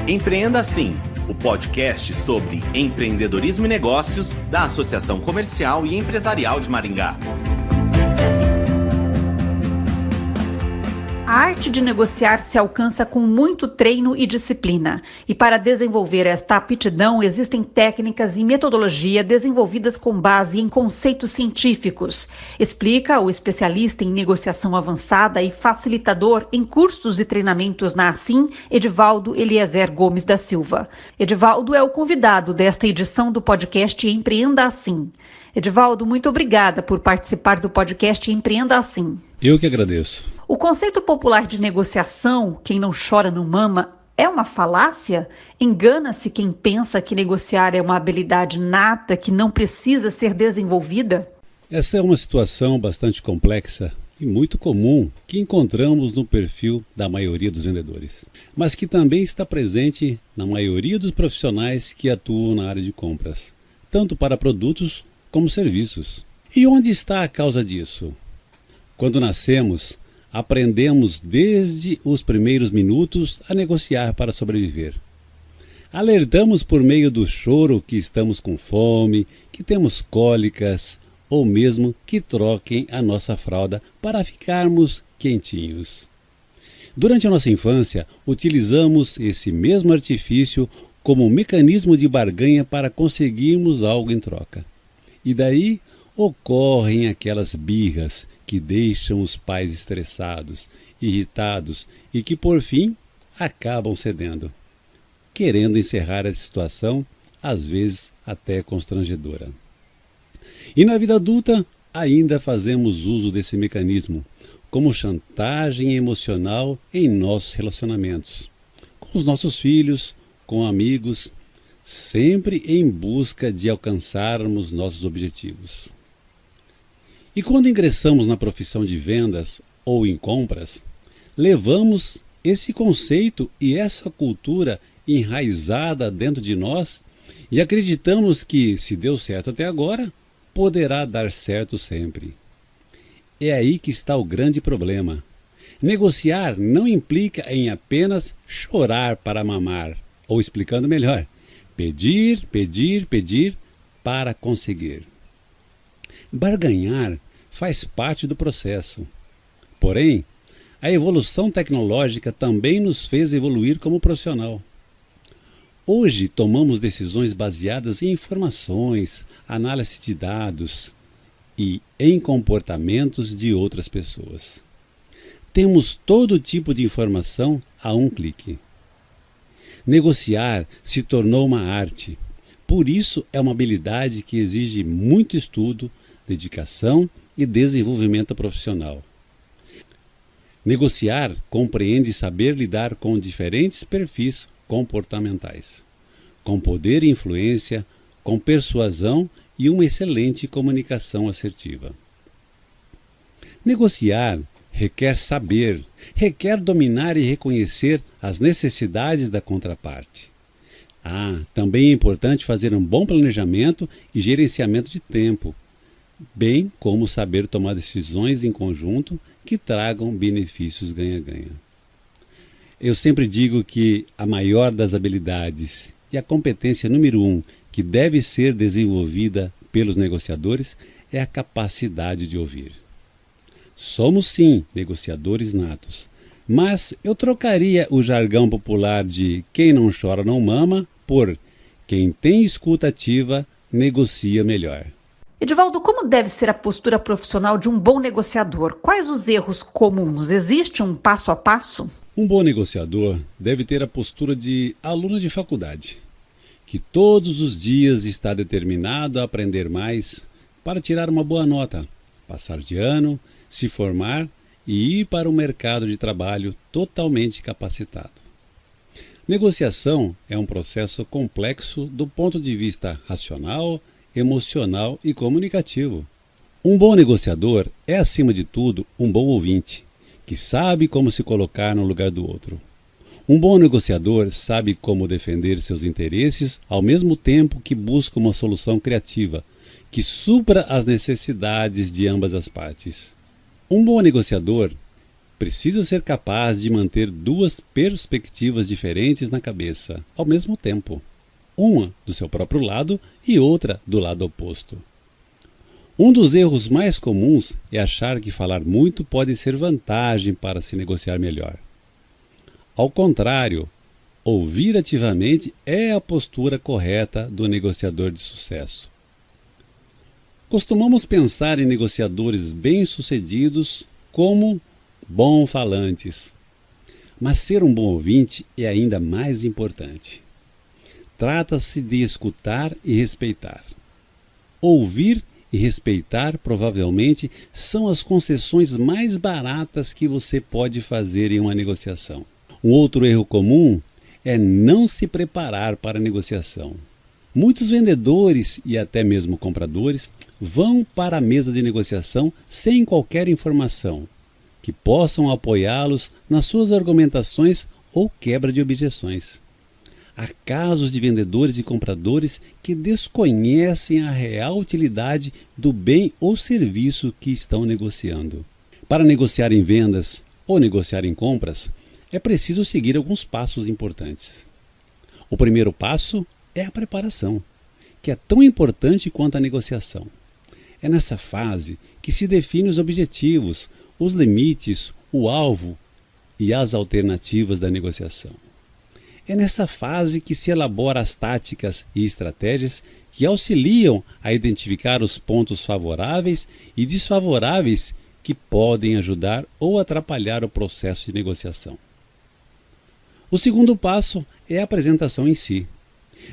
Empreenda Assim, o podcast sobre empreendedorismo e negócios da Associação Comercial e Empresarial de Maringá. A arte de negociar se alcança com muito treino e disciplina. E para desenvolver esta aptidão, existem técnicas e metodologia desenvolvidas com base em conceitos científicos. Explica o especialista em negociação avançada e facilitador em cursos e treinamentos na Assim, Edivaldo Eliezer Gomes da Silva. Edivaldo é o convidado desta edição do podcast Empreenda Assim. Edivaldo, muito obrigada por participar do podcast Empreenda Assim. Eu que agradeço. O conceito popular de negociação, quem não chora não mama, é uma falácia? Engana-se quem pensa que negociar é uma habilidade nata que não precisa ser desenvolvida? Essa é uma situação bastante complexa e muito comum que encontramos no perfil da maioria dos vendedores, mas que também está presente na maioria dos profissionais que atuam na área de compras, tanto para produtos como serviços. E onde está a causa disso? Quando nascemos, aprendemos desde os primeiros minutos a negociar para sobreviver. Alertamos por meio do choro que estamos com fome, que temos cólicas, ou mesmo que troquem a nossa fralda para ficarmos quentinhos. Durante a nossa infância, utilizamos esse mesmo artifício como mecanismo de barganha para conseguirmos algo em troca. E daí ocorrem aquelas birras que deixam os pais estressados, irritados e que, por fim, acabam cedendo, querendo encerrar a situação, às vezes até constrangedora. E na vida adulta, ainda fazemos uso desse mecanismo, como chantagem emocional em nossos relacionamentos, com os nossos filhos, com amigos, sempre em busca de alcançarmos nossos objetivos. E quando ingressamos na profissão de vendas ou em compras, levamos esse conceito e essa cultura enraizada dentro de nós e acreditamos que, se deu certo até agora, poderá dar certo sempre. É aí que está o grande problema. Negociar não implica em apenas chorar para mamar, ou explicando melhor, pedir, pedir, pedir para conseguir. Barganhar faz parte do processo. Porém, a evolução tecnológica também nos fez evoluir como profissional. Hoje tomamos decisões baseadas em informações, análise de dados e em comportamentos de outras pessoas. Temos todo tipo de informação a um clique. Negociar se tornou uma arte. Por isso é uma habilidade que exige muito estudo, dedicação e desenvolvimento profissional. Negociar compreende saber lidar com diferentes perfis comportamentais, com poder e influência, com persuasão e uma excelente comunicação assertiva. Negociar requer saber, requer dominar e reconhecer as necessidades da contraparte. Também é importante fazer um bom planejamento e gerenciamento de tempo, bem como saber tomar decisões em conjunto que tragam benefícios ganha-ganha. Eu sempre digo que a maior das habilidades e a competência número 1 que deve ser desenvolvida pelos negociadores é a capacidade de ouvir. Somos sim negociadores natos, mas eu trocaria o jargão popular de quem não chora não mama por quem tem escuta ativa negocia melhor. Edivaldo, como deve ser a postura profissional de um bom negociador? Quais os erros comuns? Existe um passo a passo? Um bom negociador deve ter a postura de aluno de faculdade, que todos os dias está determinado a aprender mais para tirar uma boa nota, passar de ano, se formar e ir para o mercado de trabalho totalmente capacitado. Negociação é um processo complexo do ponto de vista racional, emocional e comunicativo. Um bom negociador é, acima de tudo, um bom ouvinte, que sabe como se colocar no lugar do outro. Um bom negociador sabe como defender seus interesses ao mesmo tempo que busca uma solução criativa, que supra as necessidades de ambas as partes. Um bom negociador precisa ser capaz de manter duas perspectivas diferentes na cabeça, ao mesmo tempo. Uma do seu próprio lado e outra do lado oposto. Um dos erros mais comuns é achar que falar muito pode ser vantagem para se negociar melhor. Ao contrário, ouvir ativamente é a postura correta do negociador de sucesso. Costumamos pensar em negociadores bem-sucedidos como bons falantes. Mas ser um bom ouvinte é ainda mais importante. Trata-se de escutar e respeitar. Ouvir e respeitar provavelmente são as concessões mais baratas que você pode fazer em uma negociação. Um outro erro comum é não se preparar para a negociação. Muitos vendedores e até mesmo compradores vão para a mesa de negociação sem qualquer informação que possam apoiá-los nas suas argumentações ou quebra de objeções. Há casos de vendedores e compradores que desconhecem a real utilidade do bem ou serviço que estão negociando. Para negociar em vendas ou negociar em compras, é preciso seguir alguns passos importantes. O primeiro passo é a preparação, que é tão importante quanto a negociação. É nessa fase que se definem os objetivos, os limites, o alvo e as alternativas da negociação. É nessa fase que se elabora as táticas e estratégias que auxiliam a identificar os pontos favoráveis e desfavoráveis que podem ajudar ou atrapalhar o processo de negociação. O segundo passo é a apresentação em si.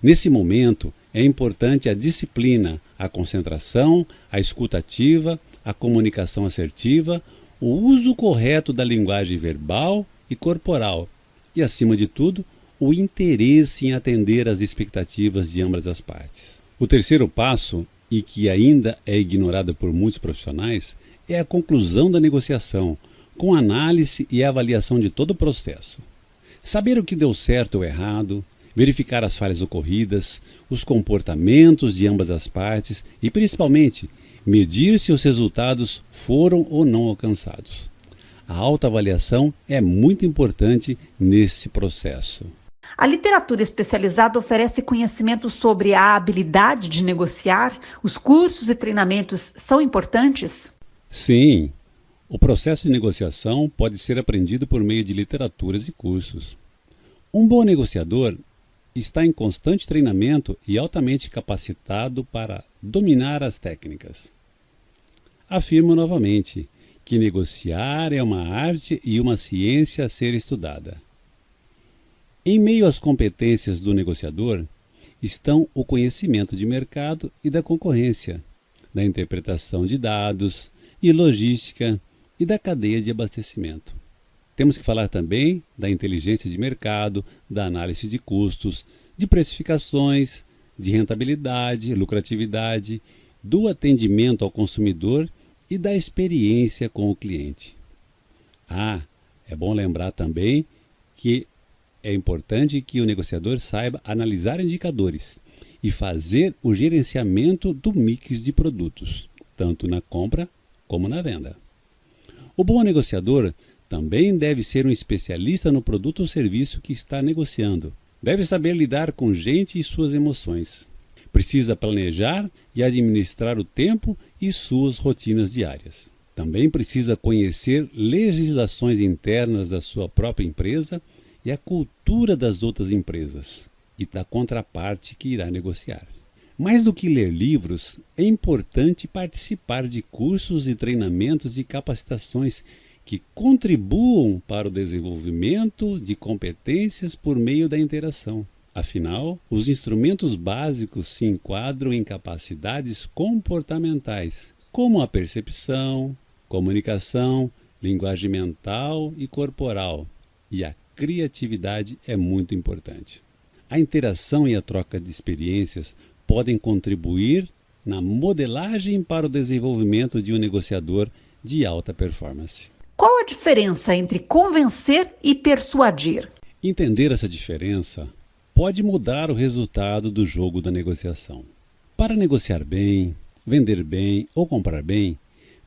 Nesse momento, é importante a disciplina, a concentração, a escuta ativa, a comunicação assertiva, o uso correto da linguagem verbal e corporal e, acima de tudo, o interesse em atender às expectativas de ambas as partes. O terceiro passo, e que ainda é ignorado por muitos profissionais, é a conclusão da negociação, com análise e avaliação de todo o processo. Saber o que deu certo ou errado, verificar as falhas ocorridas, os comportamentos de ambas as partes e, principalmente, medir se os resultados foram ou não alcançados. A autoavaliação é muito importante nesse processo. A literatura especializada oferece conhecimento sobre a habilidade de negociar? Os cursos e treinamentos são importantes? Sim, o processo de negociação pode ser aprendido por meio de literaturas e cursos. Um bom negociador está em constante treinamento e altamente capacitado para dominar as técnicas. Afirmo novamente que negociar é uma arte e uma ciência a ser estudada. Em meio às competências do negociador estão o conhecimento de mercado e da concorrência, da interpretação de dados, e logística e da cadeia de abastecimento. Temos que falar também da inteligência de mercado, da análise de custos, de precificações, de rentabilidade, lucratividade, do atendimento ao consumidor e da experiência com o cliente. É bom lembrar também que é importante que o negociador saiba analisar indicadores e fazer o gerenciamento do mix de produtos, tanto na compra como na venda. O bom negociador também deve ser um especialista no produto ou serviço que está negociando. Deve saber lidar com gente e suas emoções. Precisa planejar e administrar o tempo e suas rotinas diárias. Também precisa conhecer legislações internas da sua própria empresa e a cultura das outras empresas e da contraparte que irá negociar. Mais do que ler livros, é importante participar de cursos e treinamentos e capacitações que contribuam para o desenvolvimento de competências por meio da interação. Afinal, os instrumentos básicos se enquadram em capacidades comportamentais, como a percepção, comunicação, linguagem mental e corporal, e a criatividade é muito importante. A interação e a troca de experiências podem contribuir na modelagem para o desenvolvimento de um negociador de alta performance. Qual a diferença entre convencer e persuadir? Entender essa diferença pode mudar o resultado do jogo da negociação. Para negociar bem, vender bem ou comprar bem,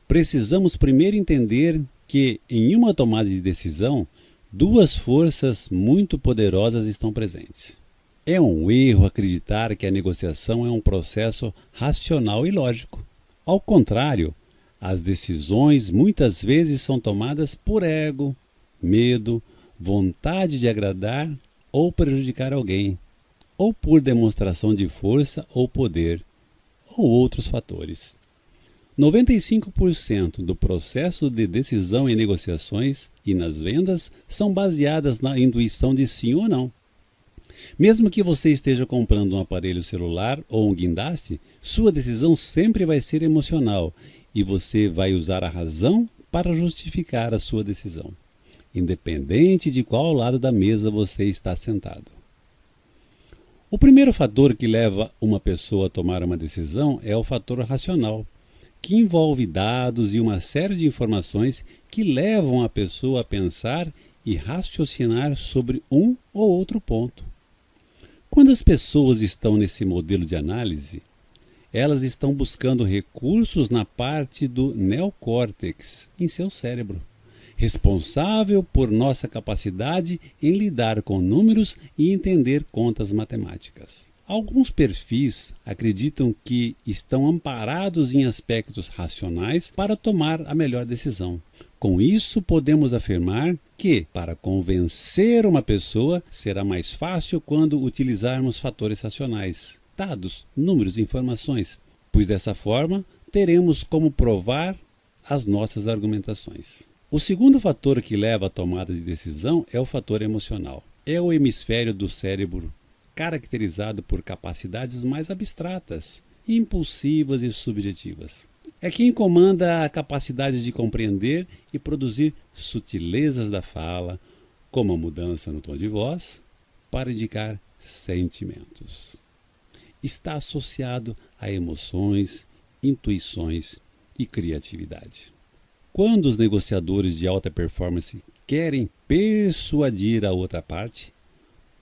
precisamos primeiro entender que em uma tomada de decisão, duas forças muito poderosas estão presentes. É um erro acreditar que a negociação é um processo racional e lógico. Ao contrário, as decisões muitas vezes são tomadas por ego, medo, vontade de agradar ou prejudicar alguém, ou por demonstração de força ou poder, ou outros fatores. 95% do processo de decisão em negociações e nas vendas são baseadas na intuição de sim ou não. Mesmo que você esteja comprando um aparelho celular ou um guindaste, sua decisão sempre vai ser emocional e você vai usar a razão para justificar a sua decisão, independente de qual lado da mesa você está sentado. O primeiro fator que leva uma pessoa a tomar uma decisão é o fator racional, que envolve dados e uma série de informações que levam a pessoa a pensar e raciocinar sobre um ou outro ponto. Quando as pessoas estão nesse modelo de análise, elas estão buscando recursos na parte do neocórtex em seu cérebro, responsável por nossa capacidade em lidar com números e entender contas matemáticas. Alguns perfis acreditam que estão amparados em aspectos racionais para tomar a melhor decisão. Com isso, podemos afirmar que, para convencer uma pessoa, será mais fácil quando utilizarmos fatores racionais, dados, números e informações, pois dessa forma teremos como provar as nossas argumentações. O segundo fator que leva à tomada de decisão é o fator emocional. É o hemisfério do cérebro caracterizado por capacidades mais abstratas, impulsivas e subjetivas. É quem comanda a capacidade de compreender e produzir sutilezas da fala, como a mudança no tom de voz, para indicar sentimentos. Está associado a emoções, intuições e criatividade. Quando os negociadores de alta performance querem persuadir a outra parte,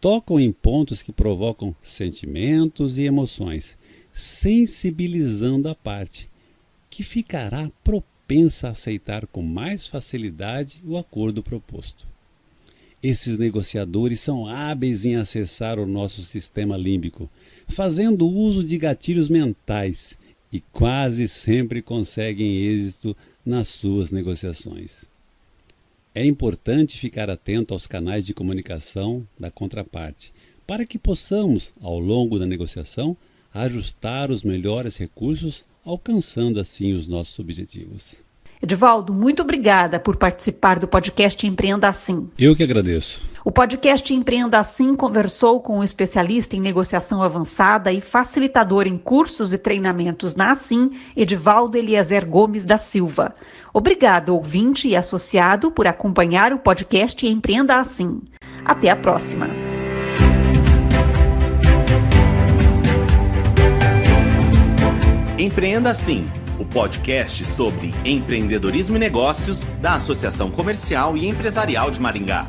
tocam em pontos que provocam sentimentos e emoções, sensibilizando a parte, que ficará propensa a aceitar com mais facilidade o acordo proposto. Esses negociadores são hábeis em acessar o nosso sistema límbico, fazendo uso de gatilhos mentais e quase sempre conseguem êxito nas suas negociações. É importante ficar atento aos canais de comunicação da contraparte, para que possamos, ao longo da negociação, ajustar os melhores recursos, alcançando assim os nossos objetivos. Edivaldo, muito obrigada por participar do podcast Empreenda Assim. Eu que agradeço. O podcast Empreenda Assim conversou com um especialista em negociação avançada e facilitador em cursos e treinamentos na Assim, Edivaldo Eliezer Gomes da Silva. Obrigado, ouvinte e associado, por acompanhar o podcast Empreenda Assim. Até a próxima. Empreenda Assim, o podcast sobre empreendedorismo e negócios da Associação Comercial e Empresarial de Maringá.